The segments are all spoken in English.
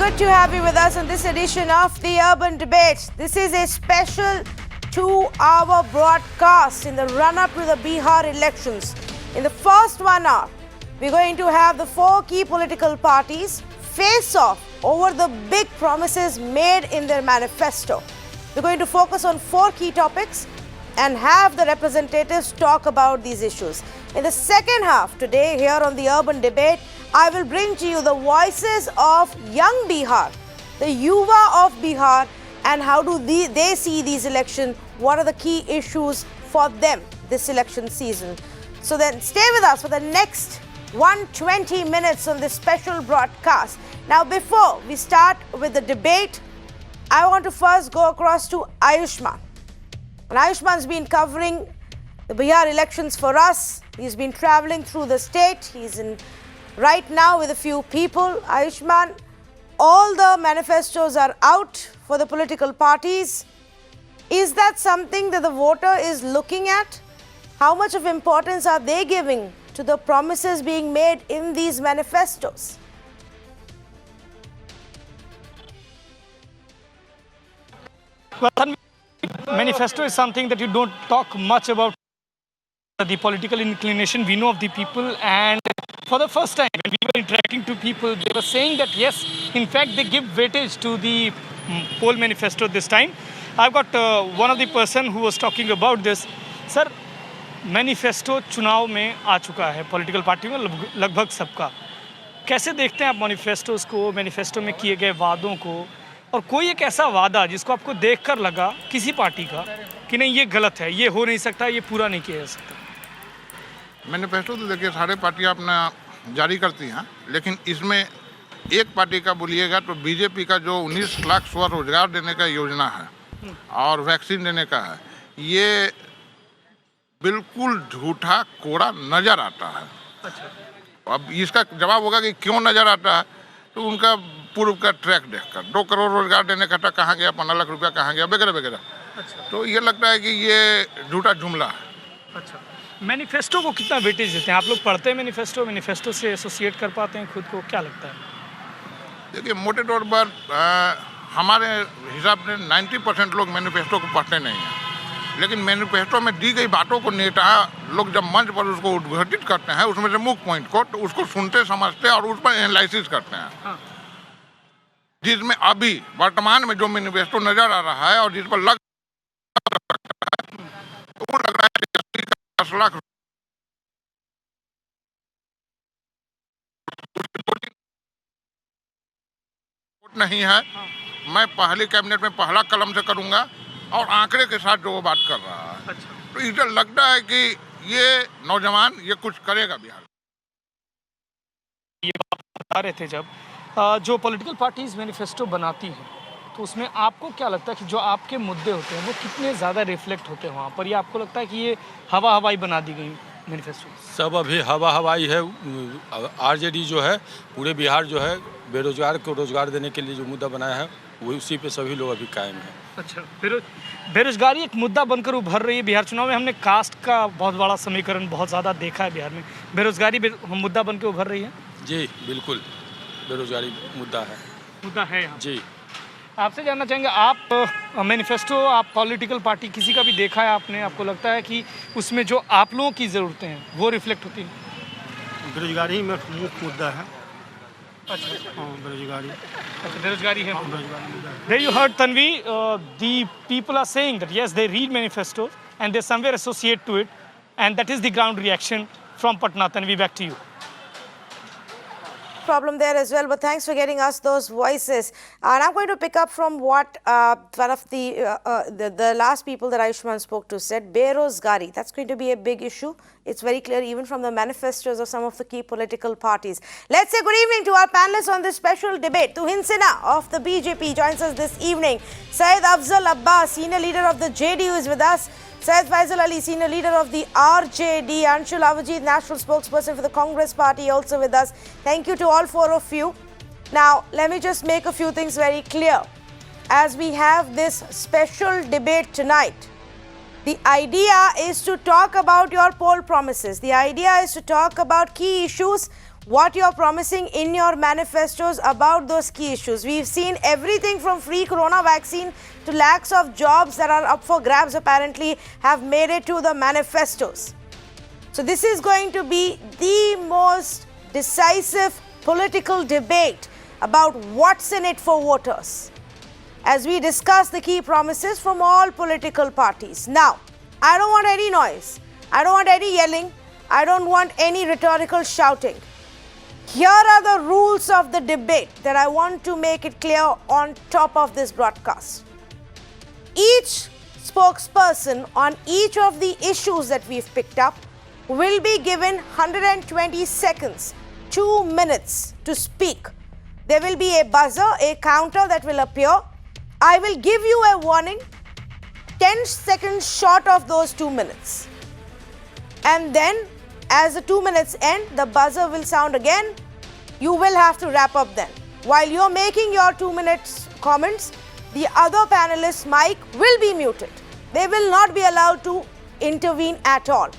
good to have you with us on this edition of the Urban Debate. This is a special 2-hour broadcast in the run-up to the Bihar elections. In the first 1 hour, we're going to have the 4 key political parties face off over the big promises made in their manifesto. We're going to focus on 4 key topics and have the representatives talk about these issues. In the second half today, here on the Urban Debate, I will bring to you the voices of young Bihar, the Yuva of Bihar, and how do they see these elections, what are the key issues for them this election season. So then stay with us for the next 120 minutes on this special broadcast. Now before we start with the debate, I want to first go across to Ayushman. And Ayushman's been covering the Bihar elections for us. He's been traveling through the state. He's in right now with a few people. Ayushman, all the manifestos are out for the political parties. Is that something that the voter is looking at? How much of importance are they giving to the promises being made in these manifestos? Well, manifesto is something that you don't talk much about the political inclination we know of the people, and for the first time when we were interacting to people, they were saying that yes, in fact they give weightage to the poll manifesto this time. I've got one of the person who was talking about this. Sir, manifesto चुनाव में आ चुका है political पार्टियों में लगभग सबका. कैसे देखते हैं आप मैनिफेस्टोस को, मैनिफेस्टो में किए गए वादों को, और कोई एक ऐसा वादा जिसको आपको देखकर लगा किसी पार्टी का कि नहीं ये गलत है, ये हो नहीं सकता, ये पूरा नहीं किया जा सकता? मैनिफेस्टो तो देखिए सारे पार्टियां अपना जारी करती हैं, लेकिन इसमें एक पार्टी का बोलिएगा तो बीजेपी का जो 19 लाख स्वरोजगार देने का योजना है और वैक्सीन देने का है, ये बिल्कुल झूठा कोड़ा नजर आता है. अच्छा. अब इसका जवाब होगा कि क्यों नजर आता है, तो उनका पूर्व का ट्रैक देखकर 2 करोड़ रोजगार देने का था, कहाँ गया, 15 लाख रुपया कहाँ गया, वगैरह वगैरह. अच्छा. तो ये लगता है कि ये झूठा जुमला है. अच्छा. मैनिफेस्टो को कितना वेटेज देते हैं आप लोग? पढ़ते हैं मैनिफेस्टो, मैनिफेस्टो से एसोसिएट कर पाते हैं खुद को, क्या लगता है? देखिए मोटे तौर पर हमारे हिसाब से 90% लोग मैनिफेस्टो को पढ़ते नहीं हैं, लेकिन मैनिफेस्टो में दी गई बातों को नेता लोग जब मंच पर उसको उद्घाटित करते हैं, उसमें से मुख्य पॉइंट को, तो उसको सुनते समझते और उस पर एनालिसिस करते हैं. हाँ. जिसमें अभी वर्तमान में जो मैनिफेस्टो नजर आ रहा है और जिस पर लग रहा है 10 लाख नहीं है. हाँ. मैं पहली कैबिनेट में पहला कलम से करूंगा और आंकड़े के साथ जो वो बात कर रहा है. अच्छा. तो इसे लगता है कि ये नौजवान ये कुछ करेगा बिहार. ये बात बता रहे थे जब जो पॉलिटिकल पार्टीज मैनिफेस्टो बनाती हैं, तो उसमें आपको क्या लगता है कि जो आपके मुद्दे होते हैं वो कितने ज़्यादा रिफ्लेक्ट होते हैं वहाँ पर, या आपको लगता है कि ये हवा हवाई बना दी गई मैनिफेस्टो? सब अभी हवा हवाई है. आरजेडी जो है पूरे बिहार जो है बेरोजगार को रोजगार देने के लिए जो मुद्दा बनाया है वो उसी पे सभी लोग अभी कायम हैं. अच्छा. बेरोजगारी एक मुद्दा बनकर उभर रही है बिहार चुनाव में. हमने कास्ट का बहुत बड़ा समीकरण बहुत ज़्यादा देखा है बिहार में. बेरोजगारी मुद्दा बनकर उभर रही है? जी बिल्कुल, बेरोजगारी मुद्दा है यहाँ. जी. आपसे जानना चाहेंगे, आप मैनिफेस्टो, आप पॉलिटिकल पार्टी किसी का भी देखा है आपने, आपको लगता है कि उसमें जो आप लोगों की ज़रूरतें हैं वो रिफ्लेक्ट होती हैं? बेरोजगारी में मुख्य मुद्दा है. अच्छा. हाँ, बेरोजगारी. अच्छा, बेरोजगारी है. बेरोजगारी. There you heard Tanvi. The people are saying that yes, they read manifesto and they somewhere associate to it, and that is the ground reaction from Patna. Tanvi, back to you. Problem there as well, but thanks for getting us those voices. And I'm going to pick up from what one of the last people that Ayushman spoke to said. Berozgari, that's going to be a big issue. It's very clear even from the manifestos of some of the key political parties. Let's say good evening to our panelists on this special debate. Tuhin Sinha of the BJP joins us this evening. Syed Afzal Abbas, senior leader of the JDU, is with us. Syed Faisal Ali, senior leader of the RJD. Anshul Avajit, national spokesperson for the Congress party, also with us. Thank you to all 4 of you. Now, let me just make a few things very clear. As we have this special debate tonight, the idea is to talk about your poll promises. The idea is to talk about key issues what you're promising in your manifestos about those key issues. We've seen everything from free corona vaccine to lakhs of jobs that are up for grabs apparently have made it to the manifestos. So this is going to be the most decisive political debate about what's in it for voters as we discuss the key promises from all political parties. Now, I don't want any noise. I don't want any yelling. I don't want any rhetorical shouting. Here are the rules of the debate that I want to make it clear on top of this broadcast. Each spokesperson on each of the issues that we've picked up will be given 120 seconds, 2 minutes to speak. There will be a buzzer, a counter that will appear. I will give you a warning, 10 seconds short of those 2 minutes. And then, as the 2 minutes end, the buzzer will sound again. You will have to wrap up then. While you're making your 2 minutes comments, the other panelist's mic will be muted. They will not be allowed to intervene at all.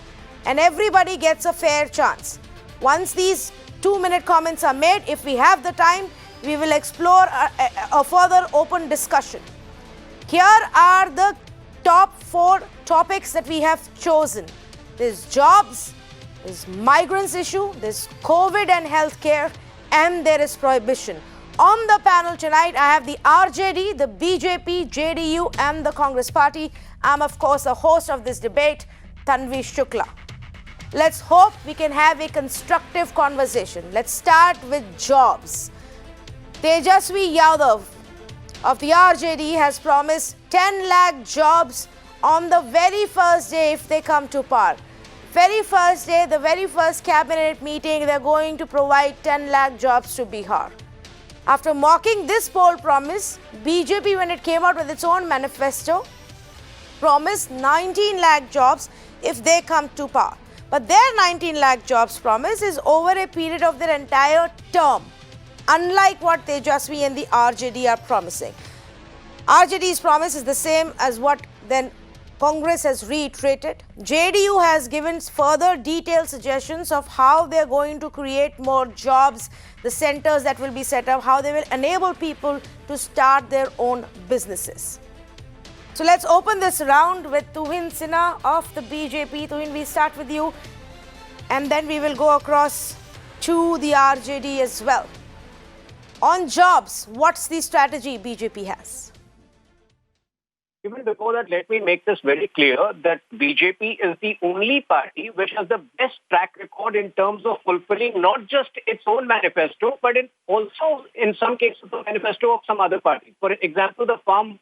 And everybody gets a fair chance. Once these 2-minute comments are made, if we have the time, we will explore a further open discussion. Here are the top 4 topics that we have chosen. There's jobs, there's migrants issue, there's COVID and healthcare, and there is prohibition. On the panel tonight, I have the RJD, the BJP, JDU, and the Congress Party. I'm, of course, the host of this debate, Tanvi Shukla. Let's hope we can have a constructive conversation. Let's start with jobs. Tejasvi Yadav of the RJD has promised 10 lakh jobs on the very first day if they come to power. Very first day, the very first cabinet meeting, they're going to provide 10 lakh jobs to Bihar. After mocking this poll promise, BJP, when it came out with its own manifesto, promised 19 lakh jobs if they come to power. But their 19 lakh jobs promise is over a period of their entire term, unlike what Tejasvi and the RJD are promising. RJD's promise is the same as what then Congress has reiterated. JDU has given further detailed suggestions of how they're going to create more jobs, the centers that will be set up, how they will enable people to start their own businesses. So let's open this round with Tuhin Sinha of the BJP. Tuhin, we start with you, and then we will go across to the RJD as well. On jobs, what's the strategy BJP has? Even before that, let me make this very clear that BJP is the only party which has the best track record in terms of fulfilling not just its own manifesto, but also in some cases the manifesto of some other party. For example, the farm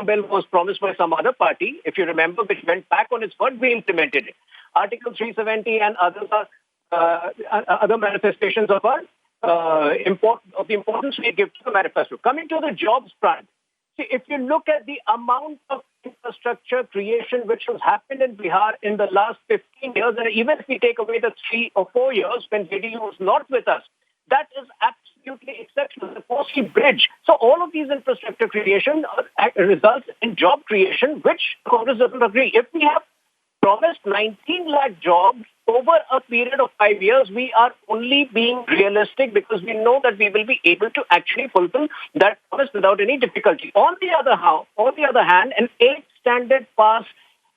bill was promised by some other party, if you remember, which went back on its word. We implemented it. Article 370 and others are other manifestations of the importance we give to the manifesto. Coming to the jobs front, see, if you look at the amount of infrastructure creation which has happened in Bihar in the last 15 years, and even if we take away the 3 or 4 years when JDU was not with us, that is absolutely exceptional. The Kosi Bridge. So all of these infrastructure creation results in job creation, which Congress doesn't agree. If we have promised 19 lakh jobs over a period of 5 years, we are only being realistic because we know that we will be able to actually fulfill that promise without any difficulty. On the other hand, an 8th standard pass,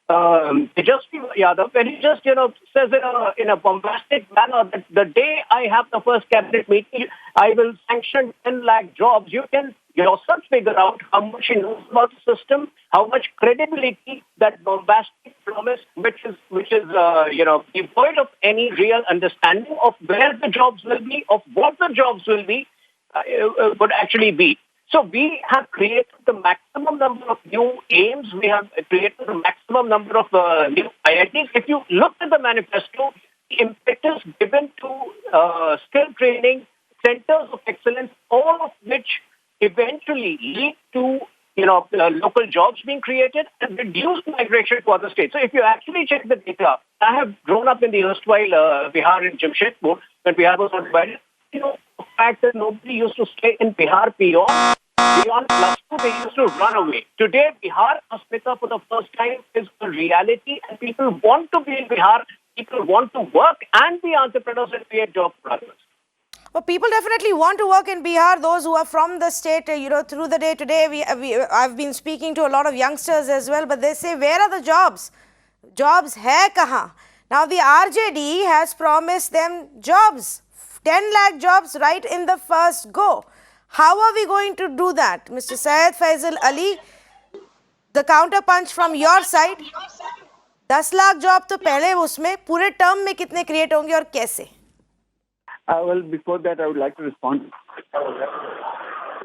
Tejasvi Yadav, when he just says in a bombastic manner that the day I have the first cabinet meeting, I will sanction 10 lakh jobs. You can yourself figure out how much he knows about the system, how much credibility that bombastic promise, which is devoid of any real understanding of where the jobs will be, of what the jobs will be, would actually be. So we have created the maximum number of new aims. We have created the maximum number of new IITs. If you look at the manifesto, the impetus given to skill training, centers of excellence, all of which eventually lead to local jobs being created and reduce migration to other states. So if you actually check the data, I have grown up in the erstwhile Bihar in Jamshedpur when Bihar was not divided. The fact that nobody used to stay in Bihar beyond +2, they used to run away. Today, Bihar Asmita for the first time is a reality, and people want to be in Bihar people want to work and be entrepreneurs and create jobs for others. Well, people definitely want to work in Bihar. Those who are from the state, through the day today, I've been speaking to a lot of youngsters as well, but they say, where are the jobs? Jobs hai kahan? Now, the RJD has promised them jobs, 10 lakh jobs right in the first go. How are we going to do that? Mr. Syed Faisal Ali, the counter punch from your side, 10 lakh job तो पहले उसमें पूरे term में कितने create होंगे और कैसे? Well, before that, I would like to respond.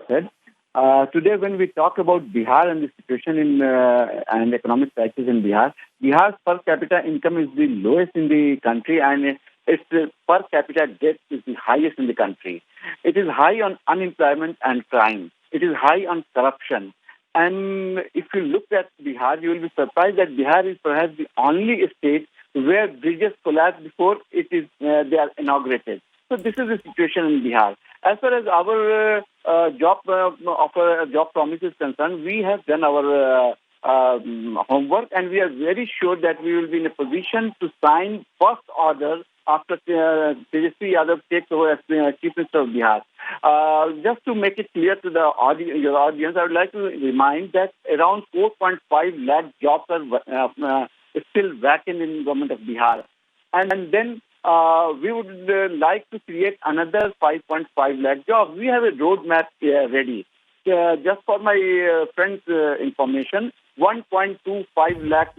Today, when we talk about Bihar and the situation and economic crisis in Bihar, Bihar's per capita income is the lowest in the country, and its per capita debt is the highest in the country. It is high on unemployment and crime. It is high on corruption. And if you look at Bihar, you will be surprised that Bihar is perhaps the only state where bridges collapse before they are inaugurated. So this is the situation in Bihar. As far as our job promise is concerned, we have done our homework, and we are very sure that we will be in a position to sign first order after Tejasvi Yadav takes over as Chief Minister of Bihar. Just to make it clear to your audience, I would like to remind that around 4.5 lakh jobs are still vacant in the government of Bihar. And then we would like to create another 5.5 lakh jobs. We have a roadmap ready. Just for my friends' information, 1.25 lakh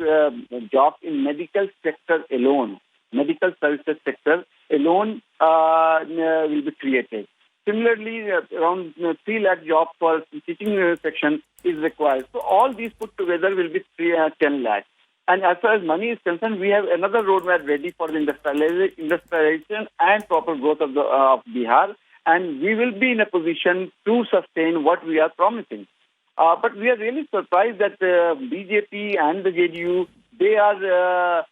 jobs in medical sector alone, medical services sector alone will be created. Similarly, around 3 lakh jobs for teaching section is required. So all these put together will be 10 lakh. And as far as money is concerned, we have another roadmap ready for the industrialization and proper growth of Bihar. And we will be in a position to sustain what we are promising. But we are really surprised that BJP and the JDU, they are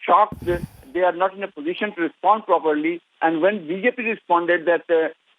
shocked. They are not in a position to respond properly. And when BJP responded that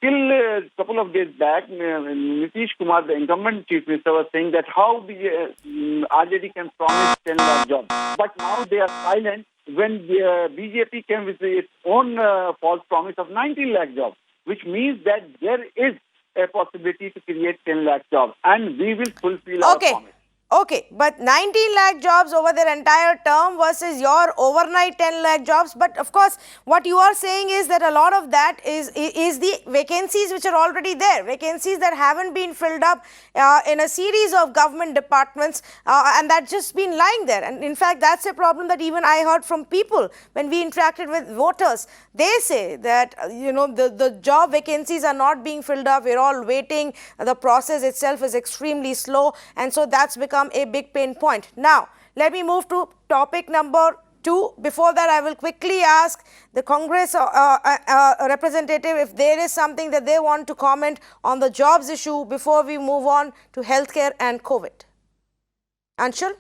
till a couple of days back, Nitish Kumar, the incumbent chief minister, was saying that how the RJD can promise 10 lakh jobs. But now they are silent when the BJP came with its own false promise of 19 lakh jobs, which means that there is a possibility to create 10 lakh jobs, and we will fulfill our promise. Okay, but 19 lakh jobs over their entire term versus your overnight 10 lakh jobs. But of course, what you are saying is that a lot of that is the vacancies which are already there, vacancies that haven't been filled up in a series of government departments, and that's just been lying there. And in fact, that's a problem that even I heard from people when we interacted with voters. They say that, the job vacancies are not being filled up. We're all waiting. The process itself is extremely slow. And so that's become a big pain point. Now, let me move to topic number 2. Before that, I will quickly ask the Congress representative if there is something that they want to comment on the jobs issue before we move on to healthcare and COVID. Anshul?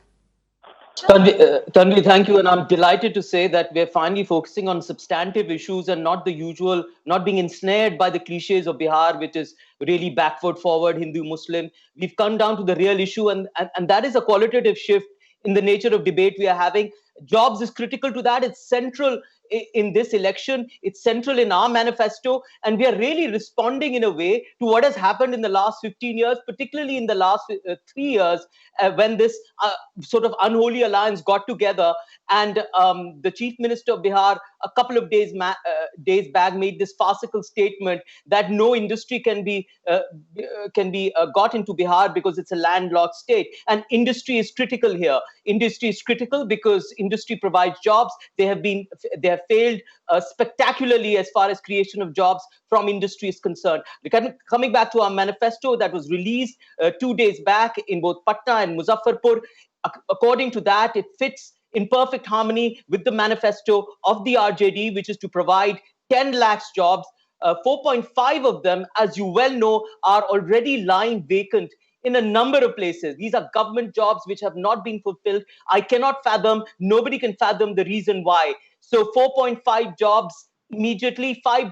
Tanvi, thank you. And I'm delighted to say that we're finally focusing on substantive issues and not the usual, not being ensnared by the cliches of Bihar, which is really backward, forward, Hindu, Muslim. We've come down to the real issue, and that is a qualitative shift in the nature of debate we are having. Jobs is critical to that. It's central in this election. It's central in our manifesto. And we are really responding in a way to what has happened in the last 15 years, particularly in the last 3 years, when this sort of unholy alliance got together. And the Chief Minister of Bihar, a couple of days back, made this farcical statement that no industry can be got into Bihar because it's a landlocked state. And industry is critical here. Industry is critical because industry provides jobs. They have failed spectacularly as far as creation of jobs from industry is concerned. Coming back to our manifesto that was released 2 days back in both Patna and Muzaffarpur, according to that, it fits in perfect harmony with the manifesto of the RJD, which is to provide 10 lakhs jobs. 4.5 of them, as you well know, are already lying vacant in a number of places. These are government jobs which have not been fulfilled. I cannot fathom, nobody can fathom the reason why. So 4.5 jobs immediately, 5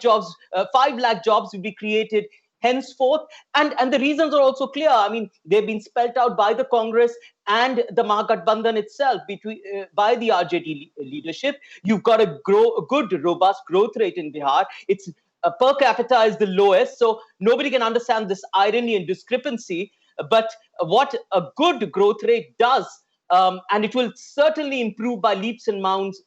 lakh jobs will be created henceforth. And the reasons are also clear. I mean, they've been spelled out by the Congress and the Mahagathbandhan itself, by the RJD leadership. You've got a good, robust growth rate in Bihar. It's per capita is the lowest, so nobody can understand this irony and discrepancy. But what a good growth rate does, and it will certainly improve by leaps and bounds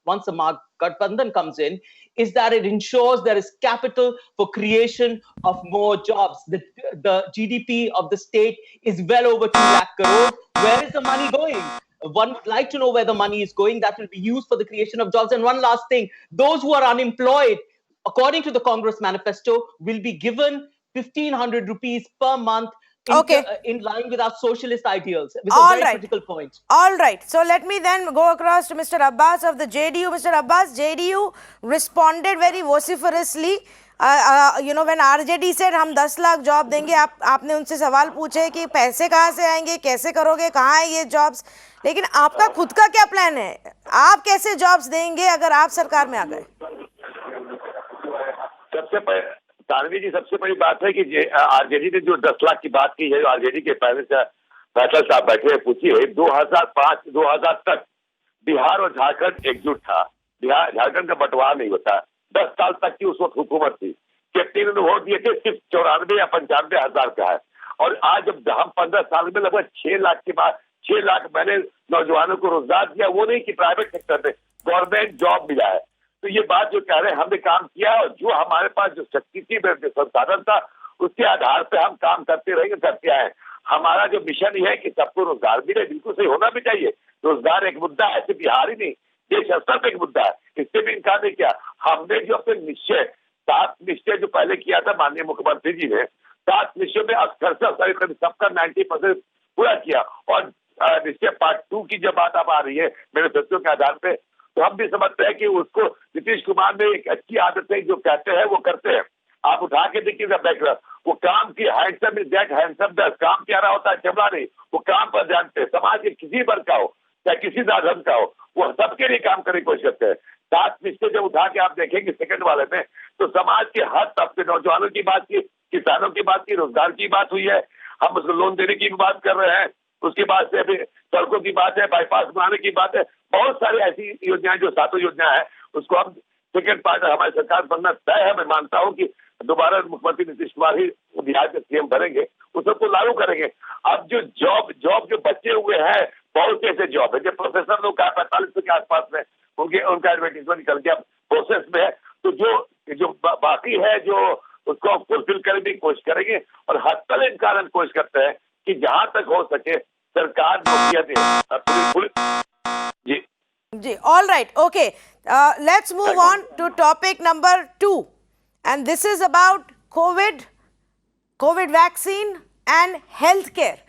once the Mahagathbandhan comes in, is that it ensures there is capital for creation of more jobs. The GDP of the state is well over 2 lakh crore. Where is the money going? One would like to know where the money is going. That will be used for the creation of jobs. And one last thing, those who are unemployed, according to the Congress manifesto, will be given 1,500 rupees per month in line with our socialist ideals. It's a very critical point. All right. So let me then go across to Mr. Abbas of the JDU. Mr. Abbas, JDU responded very vociferously. When RJD said हम 10 lakh job देंगे, आपने उनसे सवाल पूछे कि पैसे कहाँ से आएंगे, कैसे करोगे, कहाँ है ये जॉब्स, लेकिन आपका खुद का क्या प्लान है? आप कैसे जॉब्स देंगे अगर आप सरकार में आ गए? तानवी जी, सबसे बड़ी बात है कि आरजेडी ने जो 10 लाख की बात की है, जो आरजेडी के फैसल साहब बैठे हैं, पूछिए 2005-2000 तक बिहार और झारखंड एकजुट था। झारखंड का बंटवारा नहीं होता। 10 साल तक की उस वक्त हुकूमत थी। कैप्टन ने वोट दिए थे सिर्फ 94 या 95 हजार का है। और आज जब हम 15 साल में लगभग 6 लाख के बाद 6 लाख मैंने नौजवानों को रोजगार दिया, वो नहीं कि प्राइवेट सेक्टर में गवर्नमेंट जॉब मिला है। तो ये बात जो कह रहे हैं, हमने काम किया और जो हमारे पास जो शक्ति थी, संसाधन था, उसके आधार पे हम काम करते रहेंगे, करते आए। हमारा जो मिशन है कि सबको रोजगार मिले, बिल्कुल सही होना भी चाहिए। रोजगार एक मुद्दा है, सिर्फ बिहार ही नहीं, देश स्तर पर एक मुद्दा है, इससे भी इनकार नहीं किया। हमने जो अपने निश्चय 7 निश्चय जो पहले किया था माननीय मुख्यमंत्री जी ने, 7 निश्चय में अक्सर सबका 90% पूरा किया। और निश्चय पार्ट 2 की जब बात अब आ रही है मैनिफेस्टो के आधार पे, तो हम भी समझते हैं कि उसको नीतीश कुमार ने एक अच्छी आदत है, जो कहते हैं वो करते हैं। आप उठा के देखिएगा बैकग्राउंड, वो काम की handsome is that handsome does, काम प्यारा होता है चमड़ा नहीं, वो काम पर जानते हैं। समाज के किसी वर्ग का हो चाहे किसी धर्म का हो, वो सबके लिए काम करने की कोशिश करते हैं। 7 निश्चय जब उठा के आप देखेंगे सेकंड वाले में, तो समाज के हर तबके, नौजवानों की बात की, किसानों की बात की, रोजगार की बात हुई है, हम उसको लोन देने की भी बात कर रहे हैं, उसके बाद से अभी सड़कों की बात है, बाईपास बनाने की बात है, बहुत सारी ऐसी योजनाएं जो 7 योजना है, उसको हम सेकंड पार्ट हमारी सरकार बनना तय है। मैं मानता हूँ कि दोबारा मुख्यमंत्री नीतीश कुमार ही बिहार के सीएम बनेंगे, उस सबको लागू करेंगे। अब जो जॉब जो बचे हुए हैं, बहुत से ऐसे जॉब है जो प्रोफेसर लोग का 45 के आसपास में उनका एडवर्टीजमेंट निकल के अब प्रोसेस में है। तो जो बाकी है, जो उसको हम फुलफिल करने की कोशिश करेंगे और हर इनकार हम कोशिश करते हैं कि जहां तक हो सके सरकार जी। All right, okay. Let's move on to topic number 2, and this is about COVID vaccine and healthcare.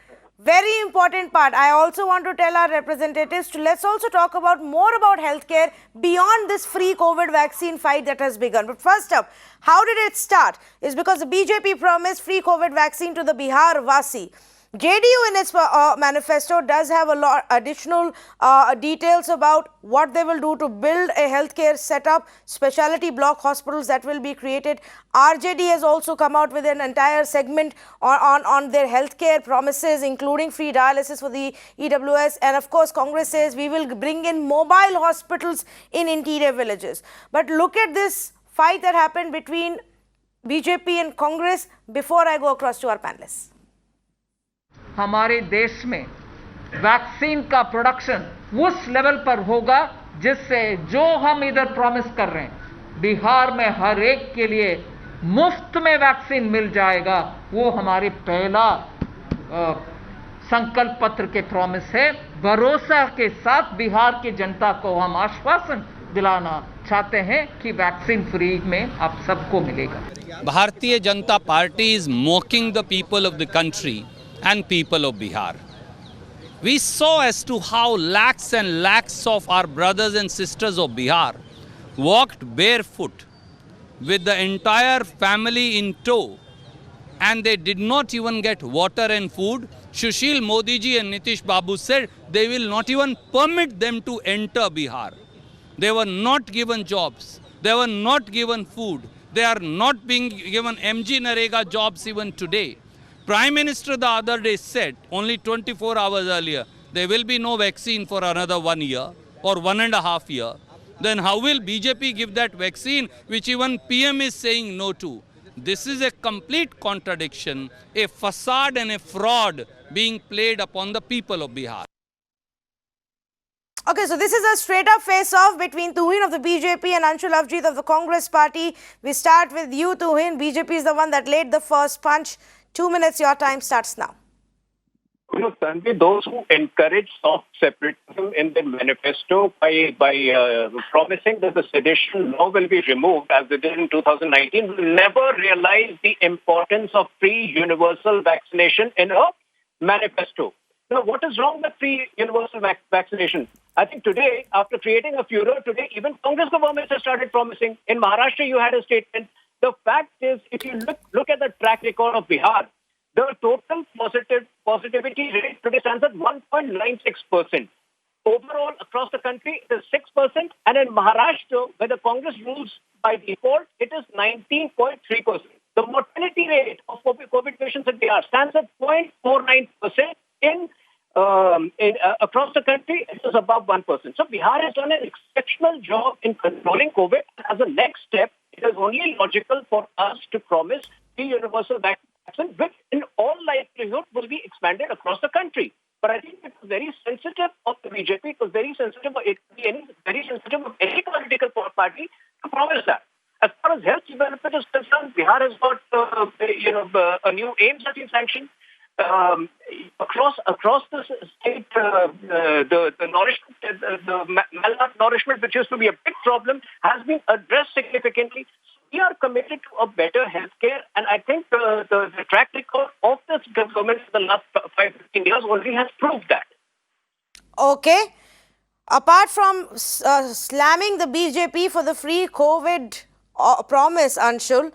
Very important part. I also want to tell our representatives to let's also talk about more about healthcare beyond this free COVID vaccine fight that has begun. But first up, how did it start? Is because the BJP promised free COVID vaccine to the Bihar Vasi. JDU in its manifesto does have a lot additional details about what they will do to build a healthcare setup, specialty block hospitals that will be created. RJD has also come out with an entire segment on their healthcare promises, including free dialysis for the EWS. And of course, Congress says we will bring in mobile hospitals in interior villages. But look at this fight that happened between BJP and Congress before I go across to our panelists. हमारे देश में vaccine का production उस level पर होगा जिससे जो हम इधर प्रॉमिस कर रहे हैं, बिहार में हर एक के लिए मुफ्त में वैक्सीन मिल जाएगा, वो हमारे पहला संकल्प पत्र के प्रॉमिस है। भरोसा के साथ बिहार की जनता को हम आश्वासन दिलाना चाहते हैं कि वैक्सीन फ्री में आप सबको मिलेगा। Bharatiya Janata party is मॉकिंग the people of the country and people of Bihar. We saw as to how lakhs and lakhs of our brothers and sisters of Bihar walked barefoot with the entire family in tow, and they did not even get water and food. Sushil Modi ji and Nitish Babu said they will not even permit them to enter Bihar. They were not given jobs. They were not given food. They are not being given MG Narega jobs even today. Prime Minister the other day said, only 24 hours earlier, there will be no vaccine for another 1 year or 1.5 years. Then how will BJP give that vaccine which even PM is saying no to? This is a complete contradiction, a facade and a fraud being played upon the people of Bihar. Okay, so this is a straight-up face-off between Tuhin of the BJP and Anshul Avjit of the Congress party. We start with you, Tuhin. BJP is the one that laid the first punch. 2 minutes, your time starts now. You know, Tanvi, those who encourage soft separatism in the manifesto by promising that the sedition law will be removed, as they did in 2019, will never realize the importance of free universal vaccination in a manifesto. Now, what is wrong with free universal vaccination? I think today, after creating a furor, today even Congress governments have started promising. In Maharashtra, you had a statement. The fact is, if you look at the track record of Bihar, the total positivity rate today stands at 1.96%. Overall, across the country, it is 6%. And in Maharashtra, where the Congress rules by default, it is 19.3%. The mortality rate of COVID patients in Bihar stands at 0.49%. Across the country, it is above 1%. So Bihar has done an exceptional job in controlling COVID. As a next step, it is only logical for us to promise the universal vaccine, which in all likelihood will be expanded across the country. But I think it's very sensitive of the BJP, it was very sensitive of any political party to promise that. As far as health benefit is concerned, Bihar has got a new aims that been sanctioned. Across the state, the malnourishment, which used to be a big problem, has been addressed significantly. We are committed to a better healthcare, and I think the track record of this government for the last 5-15 years only has proved that. Okay. Apart from slamming the BJP for the free COVID promise, Anshul,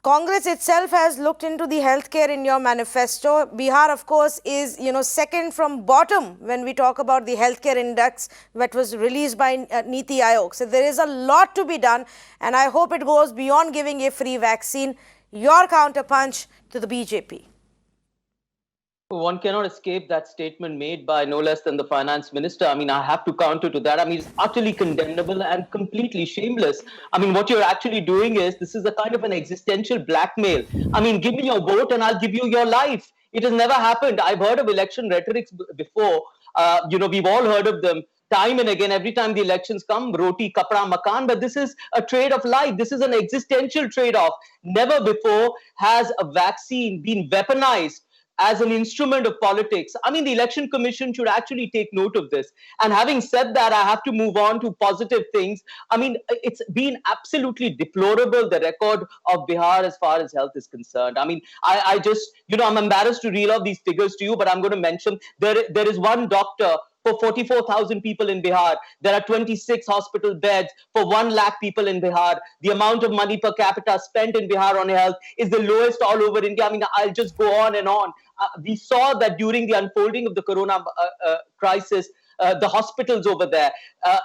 Congress itself has looked into the healthcare in your manifesto. Bihar, of course, is second from bottom when we talk about the healthcare index that was released by NITI Aayog. So there is a lot to be done, and I hope it goes beyond giving a free vaccine. Your counterpunch to the BJP. One cannot escape that statement made by no less than the finance minister. I mean, I have to counter to that. I mean, it's utterly condemnable and completely shameless. I mean, what you're actually doing is, this is a kind of an existential blackmail. I mean, give me your vote and I'll give you your life. It has never happened. I've heard of election rhetorics before. We've all heard of them time and again. Every time the elections come, roti, kapra, makan. But this is a trade of life. This is an existential trade-off. Never before has a vaccine been weaponized as an instrument of politics. I mean, the Election Commission should actually take note of this. And having said that, I have to move on to positive things. I mean, it's been absolutely deplorable, the record of Bihar as far as health is concerned. I mean, I just, I'm embarrassed to reel off these figures to you, but I'm going to mention there is one doctor for 44,000 people in Bihar. There are 26 hospital beds for 1 lakh people in Bihar. The amount of money per capita spent in Bihar on health is the lowest all over India. I mean, I'll just go on and on. We saw that during the unfolding of the corona crisis, the hospitals over there,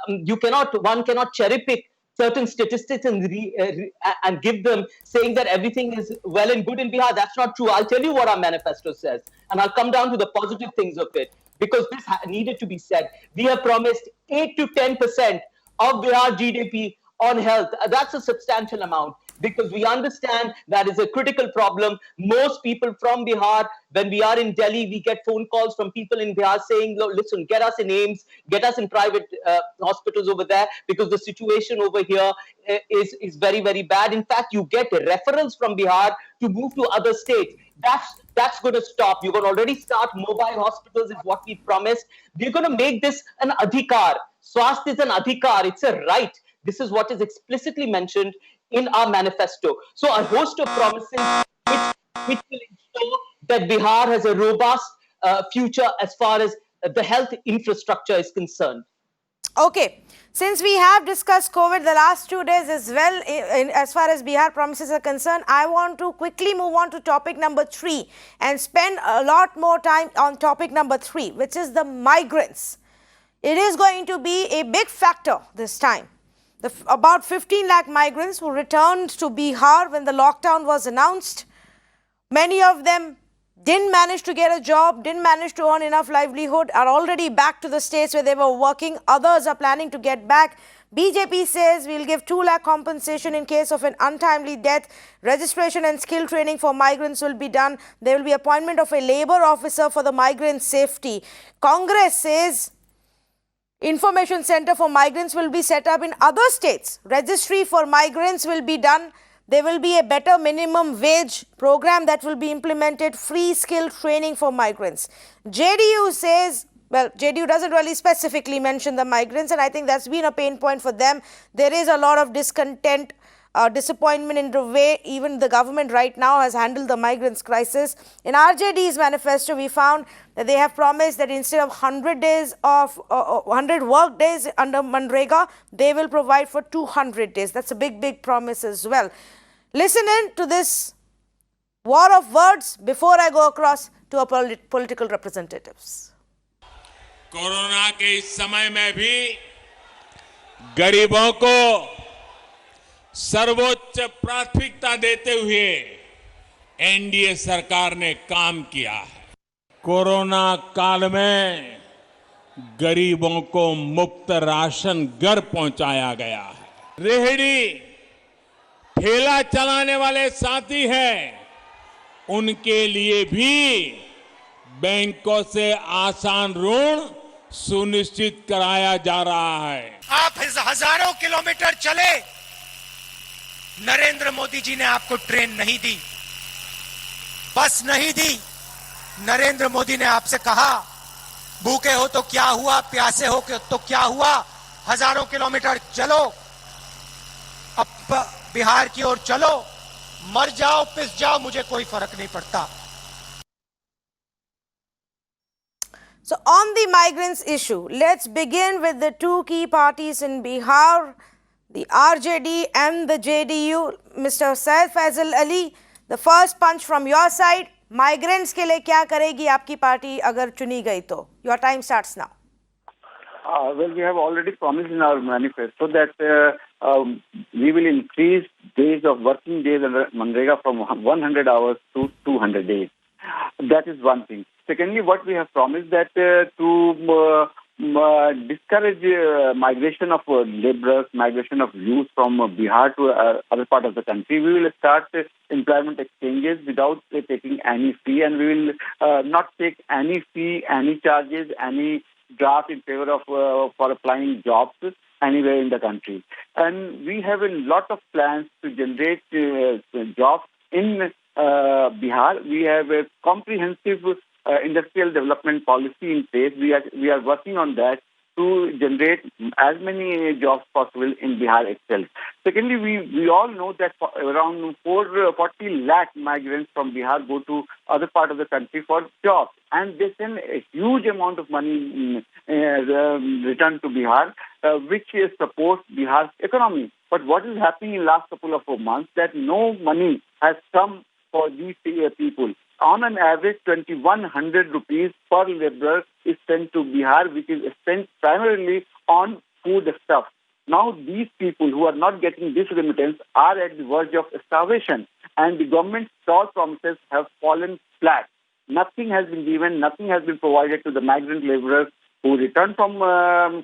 one cannot cherry pick certain statistics and give them, saying that everything is well and good in Bihar. That's not true. I'll tell you what our manifesto says, and I'll come down to the positive things of it, because this needed to be said. We have promised 8 to 10% of Bihar GDP on health. That's a substantial amount, because we understand that is a critical problem. Most people from Bihar, when we are in Delhi, we get phone calls from people in Bihar saying, listen, get us in AIIMS, get us in private hospitals over there, because the situation over here is very, very bad. In fact, you get referrals from Bihar to move to other states. That's going to stop. You're going to already start mobile hospitals, is what we promised. We're going to make this an adhikar. Swasth is an adhikar. It's a right. This is what is explicitly mentioned in our manifesto. So a host of promises which will ensure that Bihar has a robust future as far as the health infrastructure is concerned. Okay. Since we have discussed COVID the last 2 days as well, as far as Bihar promises are concerned, I want to quickly move on to topic number 3 and spend a lot more time on topic number 3, which is the migrants. It is going to be a big factor this time. About 15 lakh migrants who returned to Bihar when the lockdown was announced. Many of them didn't manage to get a job, didn't manage to earn enough livelihood, are already back to the states where they were working. Others are planning to get back. BJP says we'll give 2 lakh compensation in case of an untimely death. Registration and skill training for migrants will be done. There will be appointment of a labor officer for the migrant safety. Congress says information center for migrants will be set up in other states. Registry for migrants will be done. There will be a better minimum wage program that will be implemented. Free skill training for migrants. JDU says, well, JDU doesn't really specifically mention the migrants, and I think that's been a pain point for them. There is a lot of discontent, disappointment in the way even the government right now has handled the migrants crisis. In RJD's manifesto, we found that they have promised that instead of 100 days of 100 work days under Manrega, they will provide for 200 days. That's a big promise as well. Listen in to this war of words before I go across to our political representatives. Corona के इस समय में भी गरीबों को सर्वोच्च प्राथमिकता देते हुए एनडीए सरकार ने काम किया है। कोरोना काल में गरीबों को मुफ्त राशन घर पहुंचाया गया है। रेहड़ी ठेला चलाने वाले साथी हैं, उनके लिए भी बैंकों से आसान ऋण सुनिश्चित कराया जा रहा है। आप हजारों किलोमीटर चले, नरेंद्र मोदी जी ने आपको ट्रेन नहीं दी, बस नहीं दी। नरेंद्र मोदी ने आपसे कहा भूखे हो तो क्या हुआ, प्यासे हो तो क्या हुआ, हजारों किलोमीटर चलो, अब बिहार की ओर चलो, मर जाओ पिस जाओ, मुझे कोई फर्क नहीं पड़ता। So on the migrants issue, let's begin with the two key parties in Bihar, the RJD and the JDU. Mr. Syed Faisal Ali, the first punch from your side. Migrants के लिए क्या करेगी आपकी पार्टी अगर चुनी गई तो? Your time starts now. Well, we have already promised in our manifesto that we will increase days of working days under Manrega from 100 hours to 200 days. That is one thing. Secondly, what we have promised that to discourage migration of laborers, migration of youth from Bihar to other part of the country, we will start employment exchanges without taking any fee, and we will not take any fee, any charges, any draft in favor of for applying jobs anywhere in the country. And we have a lot of plans to generate jobs in Bihar. We have a comprehensive industrial development policy in place. We are working on that to generate as many jobs possible in Bihar itself. Secondly, we all know that around 40 lakh migrants from Bihar go to other part of the country for jobs, and they send a huge amount of money return to Bihar, which supports Bihar's economy. But what is happening in last couple of months that no money has come for these people. On an average, 2,100 rupees per laborer is sent to Bihar, which is spent primarily on food stuff. Now, these people who are not getting this remittance are at the verge of starvation, and the government's all promises have fallen flat. Nothing has been given, nothing has been provided to the migrant laborers who return from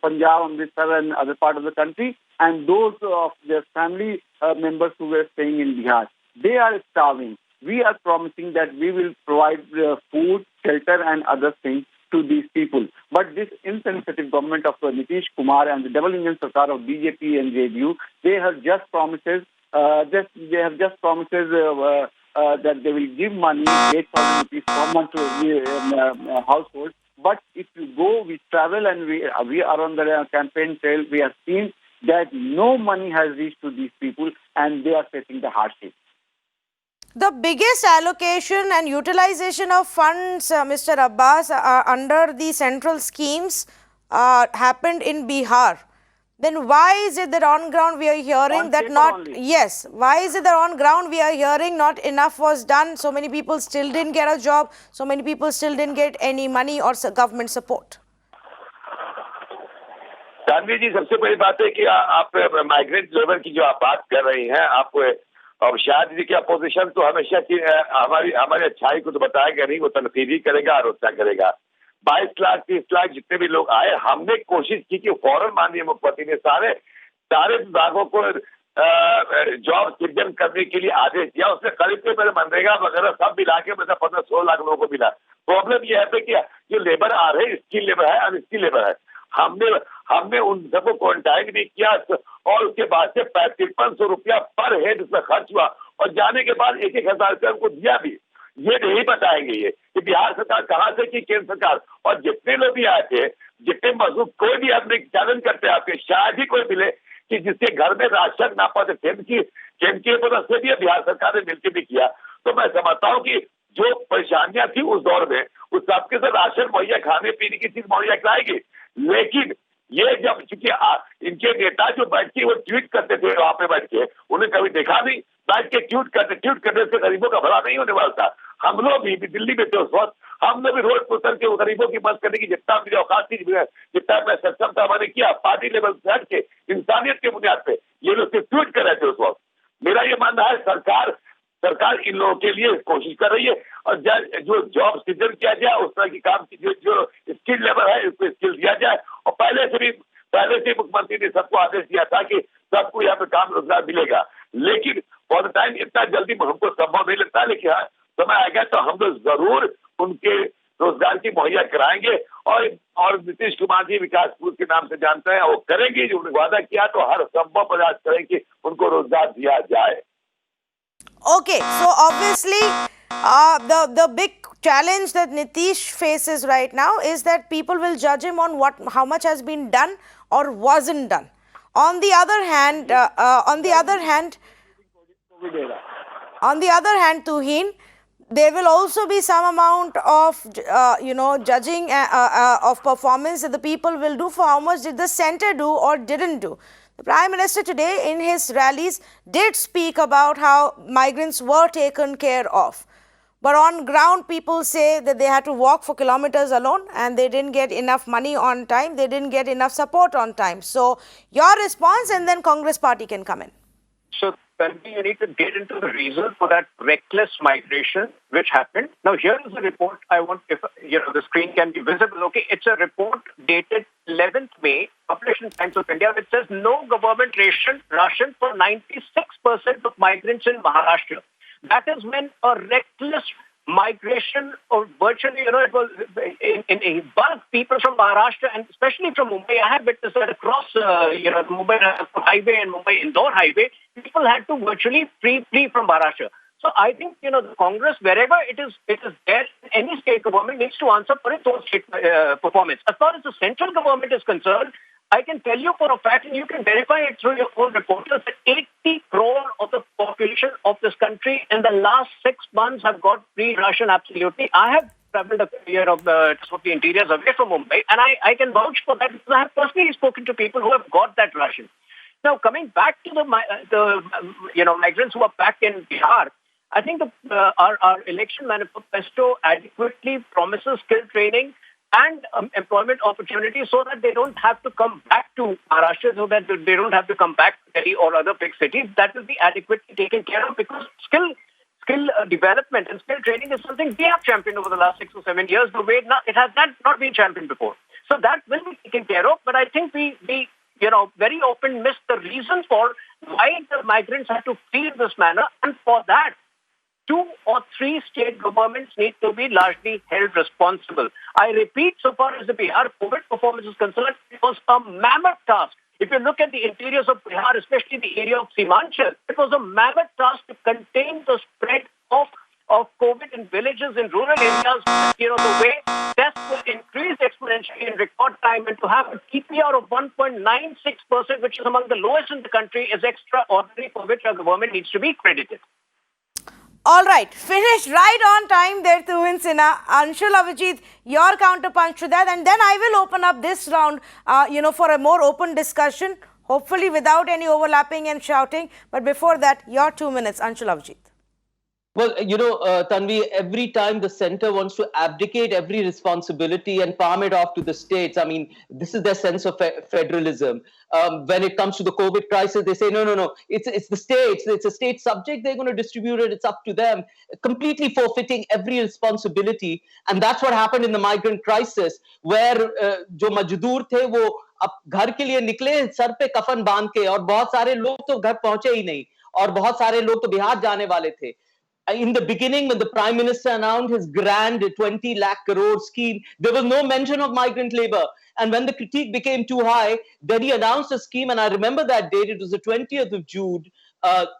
Punjab, Amritsar and other part of the country, and those of their family members who were staying in Bihar. They are starving. We are promising that we will provide food, shelter and other things to these people. But this insensitive government of Nitish Kumar and the double engine Sarkar of BJP and JDU, they have just promises. That they will give money, 8,000 rupees per month to every household. But if you go, we travel and we are on the campaign trail, we have seen that no money has reached to these people and they are facing the hardship. The biggest allocation and utilization of funds, Mr. Abbas, under the central schemes happened in Bihar. Then why is it that on ground we are hearing that not... Only. Yes, why is it that on ground we are hearing not enough was done? So many people still didn't get a job. So many people still didn't get any money or government support. Tanvi जी, सबसे पहली बात है कि आप migrant labour की जो आप बात कर रही हैं, आप अब शायद जी की अपोजिशन तो हमेशा की हमारी अच्छाई को तो बताएगा नहीं, वो तनकीद ही करेगा, आलोचना करेगा। 22 लाख 30 लाख जितने भी लोग आए, हमने कोशिश की कि फौरन माननीय मुख्यमंत्री ने सारे विभागों को जॉब सृजन करने के लिए आदेश दिया। उसने करीब से मेरे मनरेगा वगैरह सब मिला के मतलब 15-16 लाख लोगों को मिला। प्रॉब्लम यह है कि जो लेबर आ रहे हैं, स्किल लेबर है, अनस्किल लेबर है। हमने उन सबको क्वारंटाइन भी किया और उसके बाद से 5300 रुपया पर हेड उसमें खर्च हुआ और जाने के बाद 1,000 रुपया उनको दिया भी। ये नहीं बताएंगे ये कि बिहार सरकार कहाँ से की, केंद्र सरकार। और जितने लोग भी आए थे, जितने मजदूर, कोई भी अपने चैलेंज करते हैं आपके, शायद ही कोई मिले कि जिसके घर में राशन ना पाते। केंद्र की मदद से भी बिहार सरकार ने मिलकर भी किया। तो मैं समझता हूँ कि जो परेशानियां थी उस दौर में, उस सबके से राशन मुहैया, खाने पीने की चीज मुहैया कराएगी। लेकिन ये जब चूंकि इनके नेता जो बैठ के वो ट्वीट करते थे वहां पे बैठ के, उन्हें कभी देखा नहीं, बैठ के ट्वीट करने से गरीबों का भला नहीं होने वाला था। हम लोग भी दिल्ली में थे उस वक्त, हमने भी रोड पर उतर के गरीबों की मदद करने की जितना मेरी औकात थी, जितना मैं सक्षम था, मैंने किया। पार्टी लेवल से हट के इंसानियत के बुनियाद पे ये लोग सिर्फ ट्वीट कर रहे थे उस वक्त। मेरा ये मानना है सरकार इन लोगों के लिए कोशिश कर रही है और जो जॉब सृजन किया जाए, उस तरह की काम की जो स्किल लेबर है उसको स्किल दिया जाए। और पहले से मुख्यमंत्री ने सबको आदेश दिया था कि सबको यहाँ पे काम रोजगार मिलेगा। लेकिन फॉर द टाइम इतना जल्दी हमको संभव नहीं लगता, लेकिन हाँ समय आएगा तो हम लोग जरूर उनके रोजगार की मुहैया कराएंगे। और नीतीश कुमार जी विकास के नाम से जानते हैं, वो करेंगे जो उन्होंने वादा किया, तो हर संभव प्रयास करें कि उनको रोजगार दिया जाए। Okay, so obviously the big challenge that Nitish faces right now is that people will judge him on how much has been done or wasn't done. On the other hand, Tuhin, there will also be some amount of judging of performance that the people will do for how much did the center do or didn't do. The Prime Minister today in his rallies did speak about how migrants were taken care of. But on ground, people say that they had to walk for kilometers alone and they didn't get enough money on time, they didn't get enough support on time. So, your response, and then Congress party can come in. So, Tanvi, you need to get into the reason for that reckless migration which happened. Now, here is a report. I want, if the screen can be visible. Okay, it's a report dated 11th May, published in Times of India, which says no government ration for 96% of migrants in Maharashtra. That is when a reckless migration, or virtually, it was in bulk people from Maharashtra and especially from Mumbai. I have witnessed that across, Mumbai highway and Mumbai Indore highway, people had to virtually flee from Maharashtra. So I think, the Congress, wherever it is there, any state government needs to answer for its own state performance. As far as the central government is concerned, I can tell you for a fact, and you can verify it through your own reporters, that 80 crore of the population of this country in the last 6 months have got free ration absolutely. I have traveled a year of the interiors away from Mumbai, and I can vouch for that because I have personally spoken to people who have got that ration. Now, coming back to the migrants who are back in Bihar, I think our election manifesto adequately promises skill training and employment opportunities so that they don't have to come back to Maharashtra, so that they don't have to come back to Delhi or other big cities. That will be adequately taken care of because skill development and skill training is something we have championed over the last 6 or 7 years. The way it has not been championed before. So that will be taken care of. But I think we very often miss the reason for why the migrants have to feel in this manner, and for that, 2 or 3 state governments need to be largely held responsible. I repeat, so far as the Bihar COVID performance is concerned, it was a mammoth task. If you look at the interiors of Bihar, especially the area of Simanchal, it was a mammoth task to contain the spread of COVID in villages, in rural areas. The way tests will increase exponentially in record time, and to have a TPR of 1.96%, which is among the lowest in the country, is extraordinary, for which our government needs to be credited. All right, finished right on time there, Tuhin Sinha. Anshul Avijit, your counterpunch to that, and then I will open up this round, for a more open discussion, hopefully without any overlapping and shouting. But before that, your 2 minutes, Anshul Avijit. Well, Tanvi, every time the center wants to abdicate every responsibility and palm it off to the states, I mean, this is their sense of federalism. When it comes to the COVID crisis, they say, no, it's the states, it's a state subject, they're going to distribute it, it's up to them, completely forfeiting every responsibility. And that's what happened in the migrant crisis, where जो मजदूर थे वो अब घर के लिए निकले sir पे कफन बांध के, और बहुत सारे लोग तो घर पहुंचे ही नहीं, और बहुत सारे लोग तो बिहार जाने वाले थे. In the beginning, when the Prime Minister announced his grand 20 lakh crore scheme, there was no mention of migrant labor. And when the critique became too high, then he announced a scheme, and I remember that date, it was the 20th of June,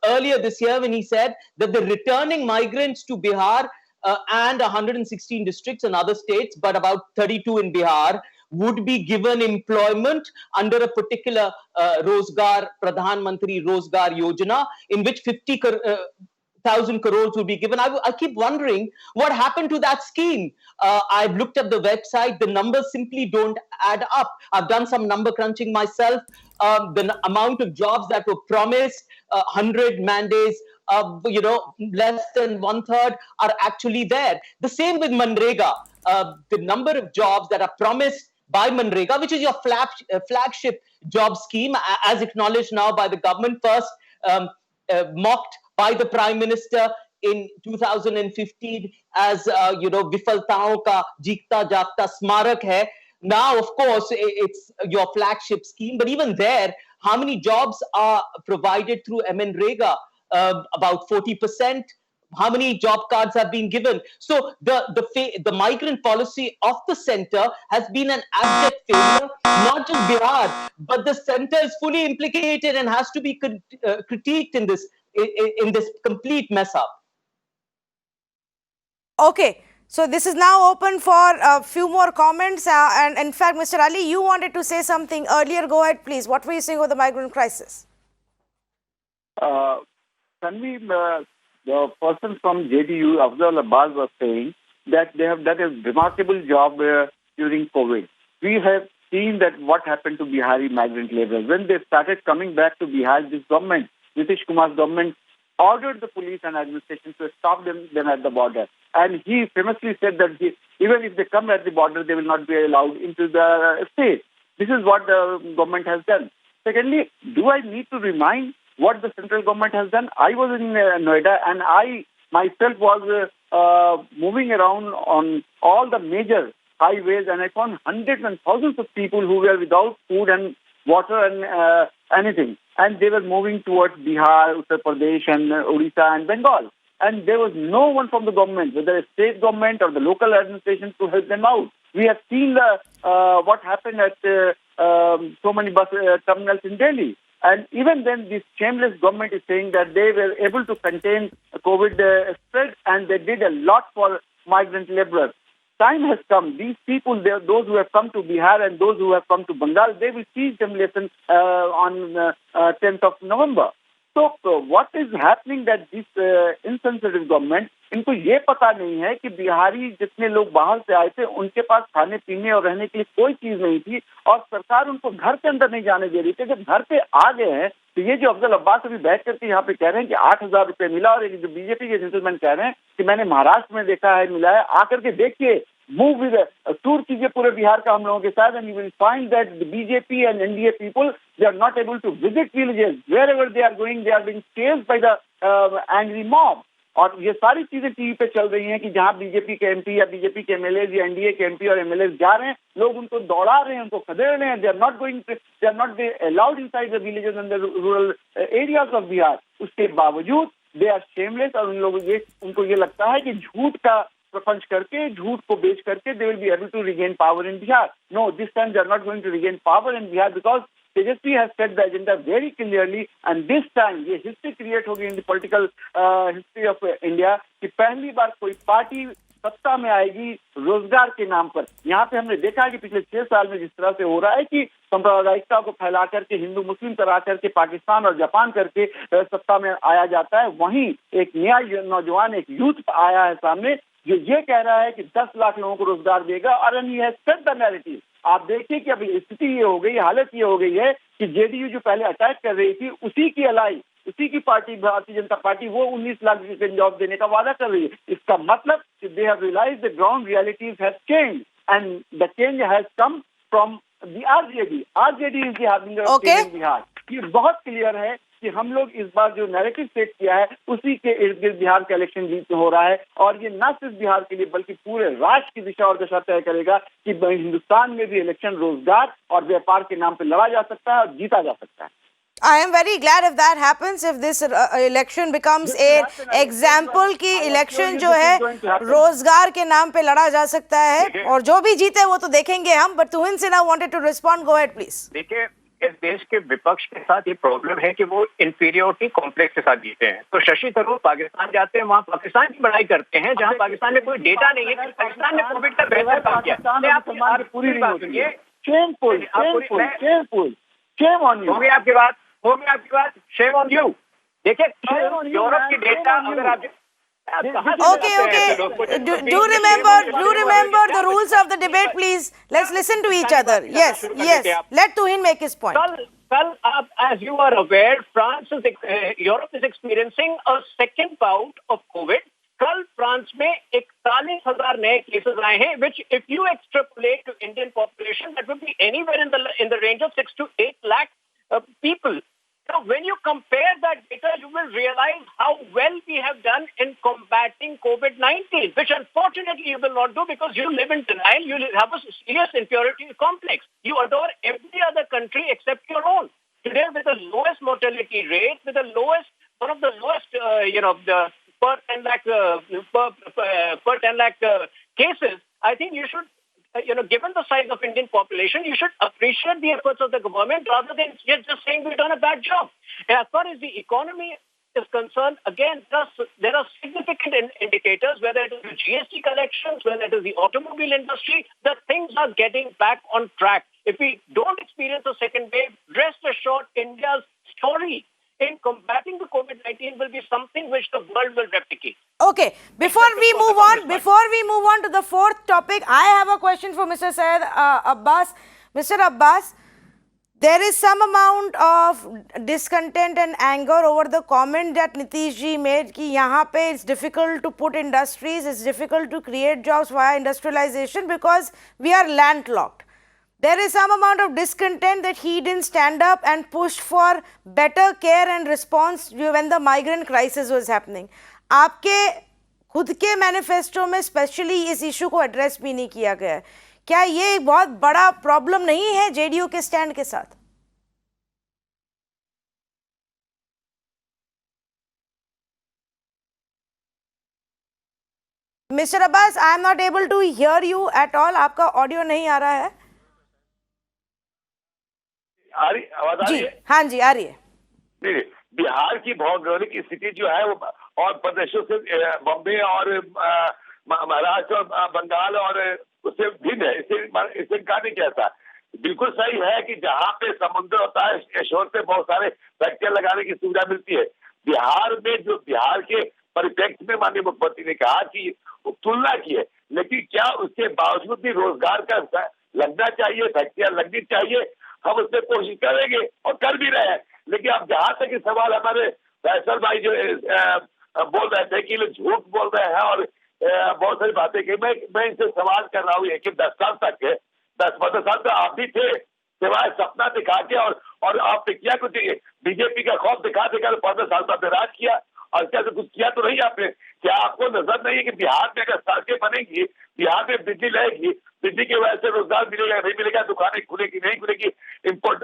earlier this year, when he said that the returning migrants to Bihar and 116 districts and other states, but about 32 in Bihar, would be given employment under a particular Rozgar, Pradhan Mantri Rozgar Yojana, in which 50,000 crores will be given. I keep wondering what happened to that scheme. I've looked at the website. The numbers simply don't add up. I've done some number crunching myself. The amount of jobs that were promised, 100 mandates, less than 1/3 are actually there. The same with Manrega. The number of jobs that are promised by Manrega, which is your flagship job scheme, as acknowledged now by the government, first mocked by the Prime Minister in 2015 as विफलताओं का जीता जागता स्मारक है. Now, of course, it's your flagship scheme, but even there, how many jobs are provided through MNREGA? About 40%. How many job cards have been given? So the migrant policy of the center has been an abject failure, not just Bihar, but the center is fully implicated and has to be critiqued in this complete mess up. Okay, so this is now open for a few more comments. And in fact, Mr. Ali, you wanted to say something earlier. Go ahead, please. What were you saying about the migrant crisis? Tanvi, the person from JDU, Afzal Abbas, was saying that they have done a remarkable job during COVID. We have seen that what happened to Bihari migrant laborers. When they started coming back to Bihar, this government, Nitish Kumar's government, ordered the police and administration to stop them at the border. And he famously said that even if they come at the border, they will not be allowed into the state. This is what the government has done. Secondly, do I need to remind what the central government has done? I was in Noida, and I myself was moving around on all the major highways, and I found hundreds and thousands of people who were without food and water and anything. And they were moving towards Bihar, Uttar Pradesh, and Odisha and Bengal. And there was no one from the government, whether a state government or the local administration, to help them out. We have seen what happened at so many bus terminals in Delhi. And even then, this shameless government is saying that they were able to contain COVID spread, and they did a lot for migrant laborers. Time has come. These people, those who have come to Bihar and those who have come to Bengal, they will teach them lesson on 10th of November. So what is happening that this insensitive government, इनको ये पता नहीं है कि बिहारी जितने लोग बाहर से आए थे उनके पास खाने पीने और रहने के लिए कोई चीज नहीं थी, और सरकार उनको घर के अंदर नहीं जाने दे रही थी. जब घर पे आ गए हैं तो ये जो अफजल अब्बास अभी बैठ करके यहाँ पे कह रहे हैं कि 8,000 रुपए मिला, और जो बीजेपी के जेंटलमैन कह रहे हैं कि मैंने महाराष्ट्र में देखा है मिला है, आकर के देखिए, मूव विद टूर कीजिए पूरे बिहार का हम लोगों के साथ, and you will find that the BJP and NDA people, they are not able to visit villages. Wherever they are going, they are being chased by the angry mob. और ये सारी चीजें टीवी पे चल रही हैं कि जहां बीजेपी के एमपी या बीजेपी के एमएलए या एनडीए के एमपी और एमएलए जा रहे हैं, लोग उनको दौड़ा रहे हैं, उनको खदेड़ रहे हैं. They are not allowed inside the villages and the rural areas of Bihar. उसके बावजूद दे आर शेमलेस, और उनको ये लगता है कि झूठ का प्रपंच करके, झूठ को बेच करके, they will be able to regain power in Bihar. No, this time they are not going to regain power in Bihar because Tejasvi has set the agenda very clearly, and this time ये history create होगी in the political history of India कि पहली बार कोई party सत्ता में आएगी रोजगार के नाम पर. यहाँ पे हमने देखा है कि पिछले 6 साल में जिस तरह से हो रहा है कि सांप्रदायिकता को फैला करके, हिंदू मुस्लिम करा करके, पाकिस्तान और जापान करके सत्ता में आया जाता है. वहीं एक नया नौजवान, एक यूथ आया है सामने जो ये कह रहा है कि 10 लाख लोगों को रोजगार देगा, और ये सेट द नैरेटिव. आप देखिए कि अभी स्थिति ये हो गई, हालत ये हो गई है कि जेडीयू जो पहले अटैक कर रही थी, उसी की अलाई उसी की पार्टी भारतीय जनता पार्टी वो 19 लाख जॉब देने का वादा कर रही है। इसका मतलब they have realised the ground realities have changed and the change has come from the RJD. RJD is the harbinger of change in Bihar. ये बहुत क्लियर है कि हम लोग इस बार जो नैरेटिव सेट किया है उसी के इर्द गिर्द बिहार का इलेक्शन जीत हो रहा है, और ये न सिर्फ बिहार के लिए बल्कि पूरे राष्ट्र की दिशा और दशा तय करेगा कि हिंदुस्तान में भी इलेक्शन रोजगार और व्यापार के नाम पर लड़ा जा सकता है और जीता जा सकता है। I am very glad if that happens, if this election becomes a example कि election जो है रोजगार के नाम पे लड़ा जा सकता है, और जो भी जीते वो तो देखेंगे हम। But Tuhin Sinha wanted to respond, go ahead please. देखिए, इस देश के विपक्ष के साथ ये प्रॉब्लम है कि वो इंफीरियोरिटी कॉम्प्लेक्स के साथ जीते हैं। तो शशि थरूर पाकिस्तान जाते हैं, वहाँ पाकिस्तान की बड़ाई करते हैं जहाँ पाकिस्तान में कोई डेटा नहीं है कि पाकिस्तान ने कोविड का बेहतर काम किया। पूरी नहीं होती है। Shameful, shameful, shameful. Shame on you. हो गई आपकी बात, shame on you. देखिए, यूरोप की डेटा अगर आप Okay. Do remember the rules of the debate, please. Let's listen to each other. Yes. Let Tuhin make his point. Well, as you are aware, Europe is experiencing a second bout of COVID. कल France में 41,000 नए cases आए हैं, which if you extrapolate to Indian population, that would be anywhere in the range of 6 to 8 lakh people. Now, when you compare that data, you will realize how well we have done in combating COVID-19, which unfortunately you will not do because you live in denial. You have a serious inferiority complex. You adore every other country except your own. Today, with the lowest mortality rate, with the lowest, one of the lowest, the per 10 lakh cases, I think you should, given the size of Indian population, you should appreciate the efforts of the government rather than just saying we've done a bad job. And as far as the economy is concerned, again, there are significant indicators, whether it is the GST collections, whether it is the automobile industry, that things are getting back on track. If we don't experience a second wave, rest assured, India's story in combating the COVID-19 will be something which the world will replicate. Okay, before we move on to the fourth topic, I have a question for Mr. Syed Abbas. Mr. Abbas, there is some amount of discontent and anger over the comment that Nitish ji made कि यहाँ पे it's difficult to put industries, it's difficult to create jobs via industrialization because we are landlocked. There is some amount of discontent that he didn't stand up and push for better care and response when the migrant crisis was happening. आपके खुद के manifesto में specially इस issue को address भी नहीं किया गया है। क्या ये एक बहुत बड़ा प्रॉब्लम नहीं है जेडीयू के स्टैंड के साथ? Mister Abbas, I am not able to hear you at all. आपका ऑडियो नहीं आ रहा है। आवाज आ रही है? हाँ जी, आ रही है। नहीं, बिहार की भौगोलिक स्थिति जो है वो और प्रदेशों से बॉम्बे और महाराष्ट्र और बंगाल और उससे भिन्न है। इसे कहा नहीं कहता। बिल्कुल सही है कि जहाँ पे समुद्र होता है शोर से बहुत सारे फैक्ट्रियां लगाने की सुविधा मिलती है। बिहार में जो बिहार के परिप्रेक्ष्य में माननीय मुख्यमंत्री ने कहा कि तुलना की है, लेकिन क्या उसके बावजूद भी रोजगार का लगना चाहिए, फैक्ट्रियां लगनी चाहिए। हम उसमें कोशिश करेंगे और कर भी रहे हैं। लेकिन अब जहां तक ये सवाल हमारे फैसल भाई जो बोल रहे थे कि लोग झूठ बोल रहे हैं और बहुत सारी बातें की, मैं इनसे सवाल कर रहा हूँ कि 10 साल तक 10-15 साल तक आप भी थे, सिवाय सपना दिखा के और आपने किया कुछ? बीजेपी का खौफ दिखा 15 साल तक राज किया और क्या कुछ किया तो नहीं आपने? क्या आपको नजर नहीं है कि बिहार में अगर सड़कें बनेंगी, बिहार में बिजली रहेगी, बिजली की वजह से रोजगार मिलेगा नहीं मिलेगा, दुकानें खुलेगी नहीं खुलेगी, इम्पोर्ट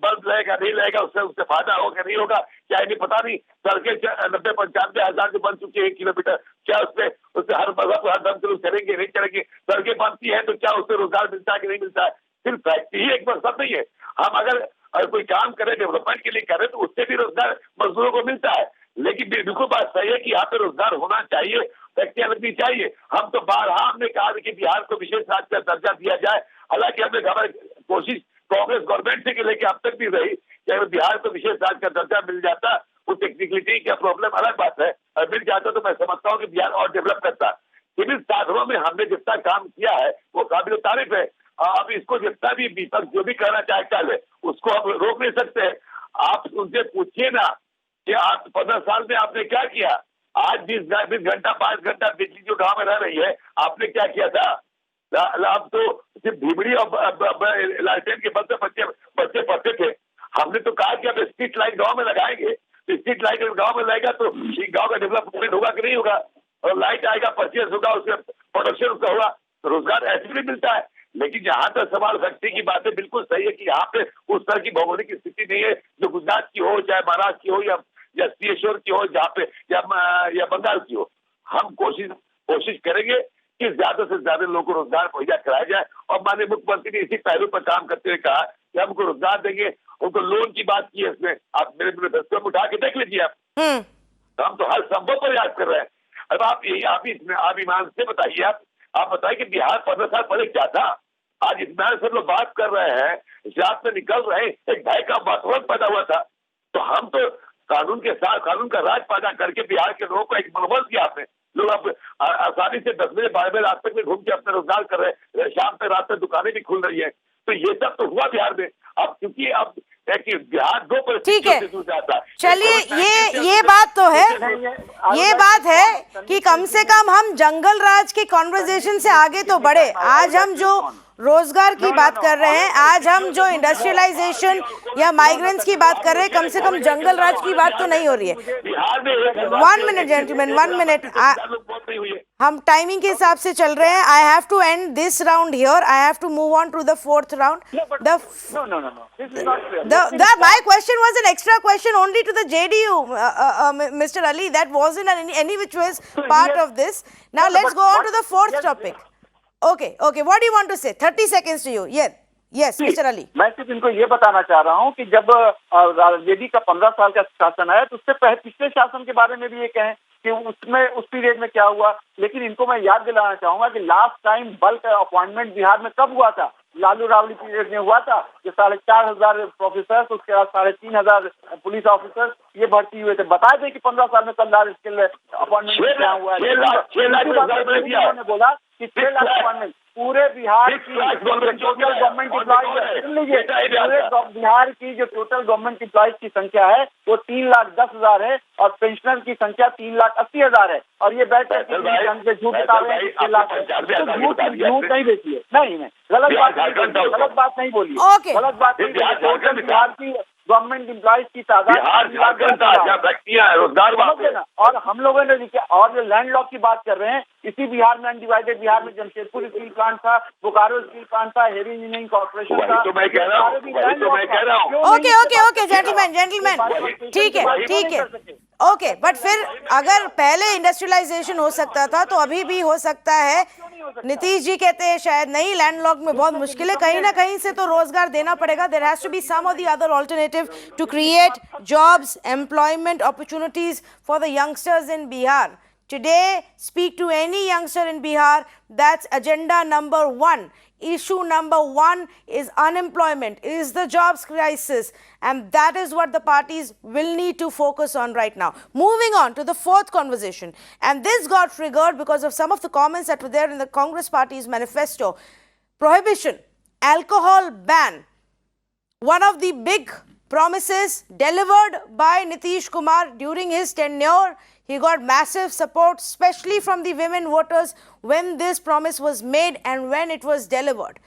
बंद रहेगा नहीं रहेगा, उससे फायदा होगा नहीं होगा, क्या इन्हें पता नहीं? सड़कें 90-95 हजार जो बन चुकी है 1 किलोमीटर, क्या उससे हर दम से चलेंगे नहीं चलेंगे? सड़कें बनती है तो क्या उससे रोजगार मिलता है कि नहीं मिलता है? सिर्फ फैक्ट्री ही एक मकसद नहीं है। हम अगर कोई काम करें डेवलपमेंट के लिए करें तो उससे भी रोजगार मजदूरों को मिलता है। लेकिन बिल्कुल बात सही है कि यहाँ पे रोजगार होना चाहिए, फैक्ट्रियां लगनी चाहिए। हम तो बारहा हमने कहा कि बिहार को विशेष राज्य का दर्जा दिया जाए। हालांकि हमने कोशिश कांग्रेस गवर्नमेंट से लेकर अब तक भी रही कि अगर बिहार को विशेष राज्य का दर्जा मिल जाता, वो टेक्निकलिटी का प्रॉब्लम अलग बात है, मिल जाता तो मैं समझता हूँ कि बिहार और डेवलप करता। सिविल साधनों में हमने जितना काम किया है वो काबिल तारीफ है। अब इसको जितना भी विपक्ष जो भी करना चाहे चाहे उसको हम रोक नहीं सकते। आप उनसे पूछिए ना कि आप 15 साल में आपने क्या किया। आज 20 घंटा 5 घंटा बिजली जो गाँव में रह रही है, आपने क्या किया था? अब तो सिर्फ भीमड़ी और लालटेन के बल से बच्चे पढ़ते थे। हमने तो कहा कि अब स्ट्रीट लाइट गाँव में लगाएंगे, तो स्ट्रीट लाइट गाँव में लगेगा तो गाँव का डेवलपमेंट होगा कि नहीं होगा, और लाइट आएगा, परचेज होगा, उसका प्रोडक्शन उसका होगा, तो रोजगार ऐसे भी मिलता है। लेकिन जहां तक सवाल शक्ति की बात है, बिल्कुल सही है कि यहाँ पे उस तरह की भौगोलिक स्थिति नहीं है जो गुजरात की हो, चाहे महाराष्ट्र की हो, या सीएश्वर की हो, जहाँ पे या बंगाल की हो। हम कोशिश करेंगे कि ज्यादा से ज्यादा लोगों को रोजगार मुहैया कराया जाए। और माननीय मुख्यमंत्री ने इसी पहलू पर काम करते हुए कहा कि हम उनको रोजगार देंगे, उनको लोन की बात की है इसमें। आप मेरे मैनिफेस्टो में उठा के देख लीजिए आप। तो हम तो हर संभव प्रयास कर रहे हैं। अब आप ईमान से बताइए, आप बताइए कि बिहार 15 साल पहले क्या था। आज इतना सब लोग बात कर रहे हैं, रात में निकल रहे हैं, एक भय का वातावरण पैदा हुआ था। तो हम तो कानून के साथ कानून का राज पैदा करके बिहार के लोगों को एक मनोबल दिया आपने। लोग अब आसानी से 10 बजे 12 बजे रात तक में घूम के अपना रोजगार कर रहे हैं, शाम तक रात तक दुकानें भी खुल रही है। तो ये सब तो हुआ बिहार में। अब क्योंकि अब बिहार दो परिस्थितियों से जूझ जाता है। चलिए, ये बात तो है, ये बात है कि कम से कम हम जंगल राज के कॉन्वर्सेशन से आगे तो बढ़े। आज हम जो रोजगार की बात कर रहे हैं, आज हम जो इंडस्ट्रियलाइजेशन या माइग्रेंट्स की बात कर रहे हैं, कम से कम जंगल राज की बात तो नहीं हो रही है। 1 मिनट जेंटलमैन, 1 मिनट, हम टाइमिंग के हिसाब से चल रहे हैं। I have to end this round here, I have to move on to the 4th round. My question was an extra question only to the JDU, Mr. Ali. That wasn't any which was part of this. Now let's go on to the 4th topic. Okay. What do you want to say? 30 seconds to you. Yes, Mr. Ali. मैं सिर्फ इनको ये बताना चाह रहा हूँ कि जब जेडी का 15 साल का शासन आया, तो उससे पिछले शासन के बारे में भी ये कहें कि उसमें उस पीरियड में क्या हुआ। लेकिन इनको मैं याद दिलाना चाहूंगा कि last time bulk appointment Bihar में कब हुआ था? लालू राबड़ी पीरियड में हुआ था, जो 4,500 प्रोफेसर, उसके बाद 3,500 पुलिस ऑफिसर ये भर्ती हुए थे। बता दें कि 15 साल में कल स्किल अपॉइंटमेंट क्या हुआ है। उन्होंने बोला कि 6 लाख अपॉइंटमेंट पूरे बिहार की टोटल गवर्नमेंट एम्प्लॉइज, सुन लीजिए, पूरे बिहार की जो टोटल गवर्नमेंट एम्प्लॉइज की संख्या है वो 3,10,000 है, और पेंशनर की संख्या 3,80,000 है। और ये बैठे झूठ बता रहे हैं 6 लाख, झूठ नहीं बेची है। नहीं, गलत बात नहीं बोली, गलत बात नहीं। टोटल बिहार की गवर्नमेंट एम्प्लॉइज की तादाद रोजगार, और हम लोगों ने और जो लैंड लॉक की बात कर रहे हैं, इसी बिहार में अनडिवाइडेड बिहार में जमशेदपुर स्टील प्लांट था, बोकारो स्टील प्लांट था, हेवी इंजीनियरिंग कॉर्पोरेशन था। तो मैं कह रहा हूँ। ओके जेंटलमैन, ठीक है। ओके, बट फिर अगर पहले इंडस्ट्रियलाइजेशन हो सकता था तो अभी भी हो सकता है। नीतीश जी कहते हैं शायद नहीं, लैंडलॉक में बहुत मुश्किल है, कहीं ना कहीं से तो रोजगार देना पड़ेगा। There has to be some और the other alternative to create jobs, employment opportunities for the youngsters in Bihar. Today, speak to any youngster in Bihar, that's agenda number 1. Issue number 1 is unemployment, is the jobs crisis, and that is what the parties will need to focus on right now. Moving on to the 4th conversation, and this got triggered because of some of the comments that were there in the Congress party's manifesto. Prohibition, alcohol ban, one of the big promises delivered by Nitish Kumar during his tenure. He got massive support, especially from the women voters, when this promise was made and when it was delivered.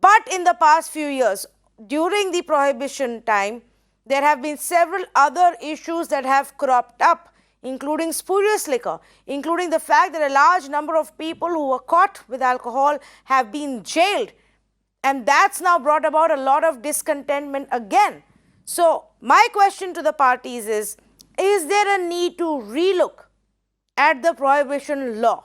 But in the past few years, during the prohibition time, there have been several other issues that have cropped up, including spurious liquor, including the fact that a large number of people who were caught with alcohol have been jailed. And that's now brought about a lot of discontentment again. So my question to the parties is there a need to relook at the prohibition law?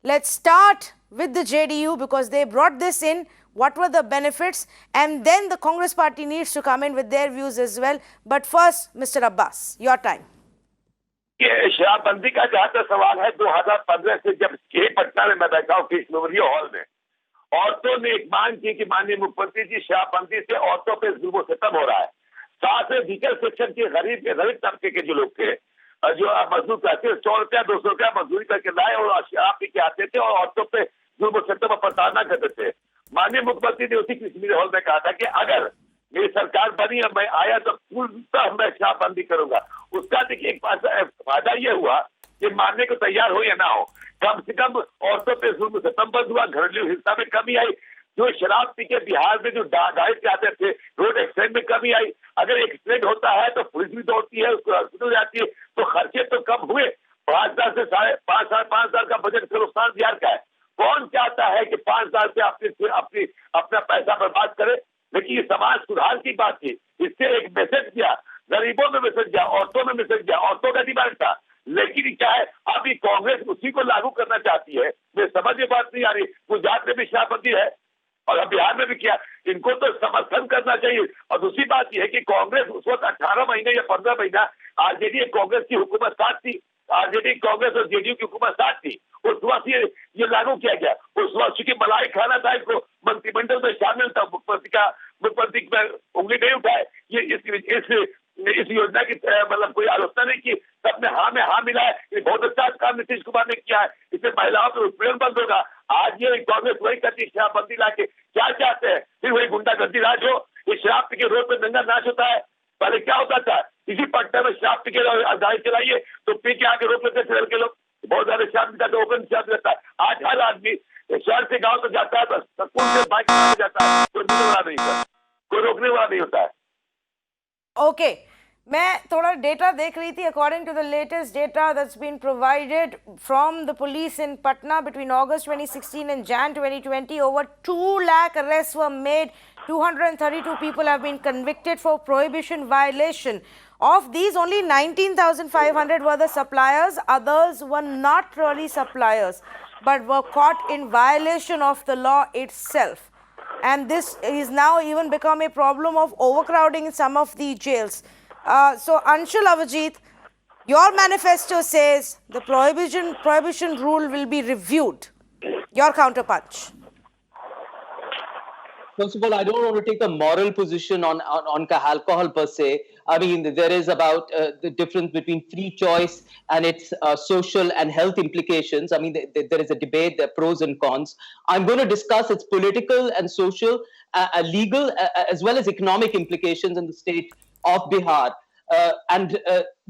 Let's start with the JDU because they brought this in. What were the benefits? And then the Congress party needs to come in with their views as well. But first, Mr. Abbas, your time. ये शराबबंदी का जहाँ तक सवाल है, 2015 से जब पटना में मैं बैठा हूँ किस मेमोरियल हॉल में, औरतों ने एक मांग की कि माननीय मुख्यमंत्री जी, शराबबंदी से औरतों पर जुल्म सितम हो रहा है। साथ में वीकर सेक्शन के गरीब तबके के जो लोग थे, जो मजदूर करते 100 रुपया 200 रुपया मजदूरी करके लाए और शराब पी के आते थे और औरतों पे जुल्म सितम और प्रताड़ना करते थे। माननीय मुख्यमंत्री ने उसी किस हॉल में कहा था कि अगर मेरी सरकार बनी है, मैं आया तो पूर्णतः मैं शराबबंदी करूंगा। उसका देखिए एक फायदा ये हुआ कि मानने को तैयार हो या ना हो, कम से कम औरतों पे जुल्म खत्म बंद हुआ, घरेलू हिंसा में कमी आई, जो शराब पी के बिहार में जो गाड़ी जाते थे, रोड एक्सीडेंट में कमी आई। अगर एक्सीडेंट होता है तो पुलिस भी दौड़ती है, उसको हॉस्पिटल जाती है, तो खर्चे तो कम हुए। 5,000 से 5,500 का बजट का नुकसान बिहार का है। कौन चाहता है कि 5,000 से अपना पैसा बर्बाद करे? लेकिन ये समाज सुधार की बात थी, इससे एक मैसेज गया, गरीबों में मैसेज गया, औरतों में मैसेज गया, औरतों का डिमांड था। लेकिन क्या है, अभी कांग्रेस उसी को लागू करना चाहती है। मैं समझ ये बात नहीं आ रही। गुजरात में भी शराबबंदी है और अब बिहार में भी किया, इनको तो समर्थन करना चाहिए। और दूसरी बात यह है कि कांग्रेस उस वक्त 18 महीने या 15 महीना आरजेडी कांग्रेस की हुकूमत साथ थी, आरजेडी कांग्रेस और जेडीयू की हुकूमत साथ थी। उस वक्त ये लागू किया गया। उस वक्त चूंकि मलाई खाना था, इसको मंत्रिमंडल में शामिल था, मुख्यमंत्री में उंगली नहीं उठाए। ये इस योजना की मतलब कोई आलोचना नहीं की, सबने हाँ में हाँ मिला है। ये बहुत अच्छा काम नीतीश कुमार ने किया है, इससे महिलाओं पर उत्पीड़न बंद होगा। आज ये कांग्रेस वही करती है, शराबबंदी लाके क्या चाहते हैं? फिर वही गुंडागर्दी राज हो। ये शराब पी के रोड पे दंगा नाच होता है। पहले क्या होता था, इसी पटना में शराब पी के गाड़ी चलाइए तो पी के आके रोड पे चल के लोग बहुत ज्यादा शराब पीता है, ओपन शराब रहता है। आज हर आदमी शहर से गाँव तक जाता है, बस सकून से बाइक चलाने जाता है, कोई रोकने वाला नहीं होता, कोई रोकने वाला नहीं होता है। ओके, मैं थोड़ा डेटा देख रही थी. According to the latest data that's been provided from the police in Patna between August 2016 and Jan 2020, over 2 lakh arrests were made. 232 people have been convicted for prohibition violation. Of these, only 19,500 were the suppliers. Others were not really suppliers but were caught in violation of the law itself. And this is now even become a problem of overcrowding in some of the jails. So Anshul, Avajit, your manifesto says the prohibition rule will be reviewed. Your counterpunch. First of all, I don't want to take a moral position on alcohol per se. I mean, there is about the difference between free choice and its social and health implications. I mean, there is a debate, there are pros and cons. I'm going to discuss its political and social, legal, as well as economic implications in the state of Bihar. And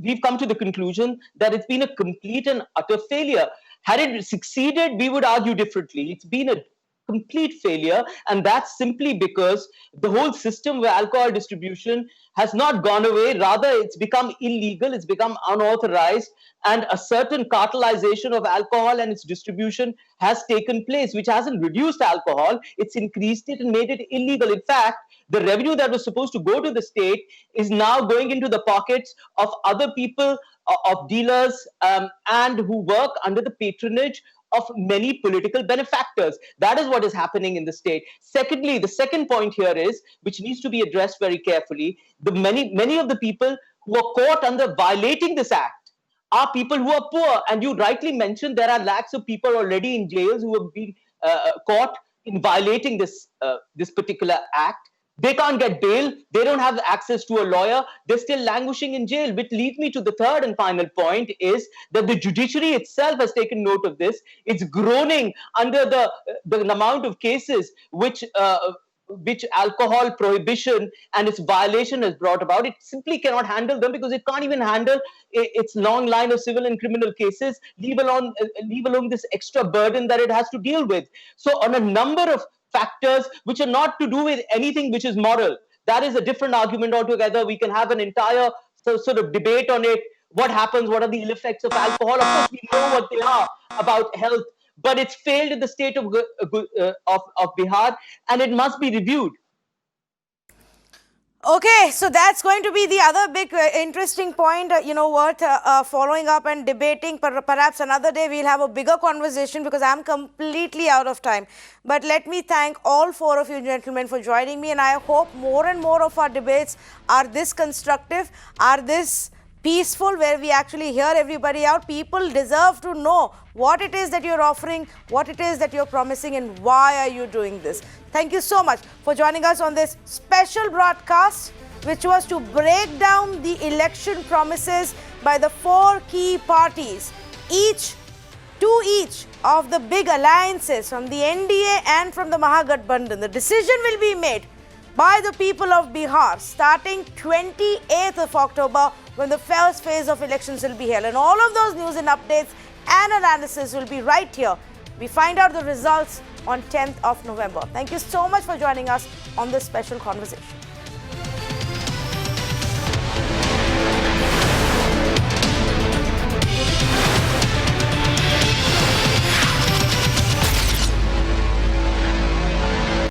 we've come to the conclusion that it's been a complete and utter failure. Had it succeeded, we would argue differently. It's been a complete failure, and that's simply because the whole system where alcohol distribution has not gone away, rather it's become illegal, it's become unauthorized, and a certain cartelization of alcohol and its distribution has taken place, which hasn't reduced alcohol, it's increased it and made it illegal. In fact, the revenue that was supposed to go to the state is now going into the pockets of other people, of dealers, and who work under the patronage of many political benefactors. That is what is happening in the state. Secondly, the second point here is, which needs to be addressed very carefully, the many of the people who are caught under violating this act are people who are poor. And you rightly mentioned there are lakhs of people already in jails who have been caught in violating this particular act. They can't get bail. They don't have access to a lawyer. They're still languishing in jail, which leads me to the third and final point is that the judiciary itself has taken note of this. It's groaning under the amount of cases which alcohol prohibition and its violation has brought about. It simply cannot handle them because it can't even handle its long line of civil and criminal cases, leave alone this extra burden that it has to deal with. So on a number of factors which are not to do with anything which is moral. That is a different argument altogether. We can have an entire sort of debate on it. What happens? What are the ill effects of alcohol? Of course, we know what they are about health, but it's failed in the state of Bihar, and it must be reviewed. Okay, so that's going to be the other big interesting point, worth following up and debating. Perhaps another day we'll have a bigger conversation because I'm completely out of time. But let me thank all four of you gentlemen for joining me, and I hope more and more of our debates are this constructive, are this peaceful, where we actually hear everybody out. People deserve to know what it is that you're offering, what it is that you're promising, and why are you doing this. Thank you so much for joining us on this special broadcast, which was to break down the election promises by the four key parties, each of the big alliances from the NDA and from the Mahagathbandhan. The decision will be made by the people of Bihar starting 28th of October, when the first phase of elections will be held. And all of those news and updates and analysis will be right here. We find out the results on 10th of November. Thank you so much for joining us on this special conversation.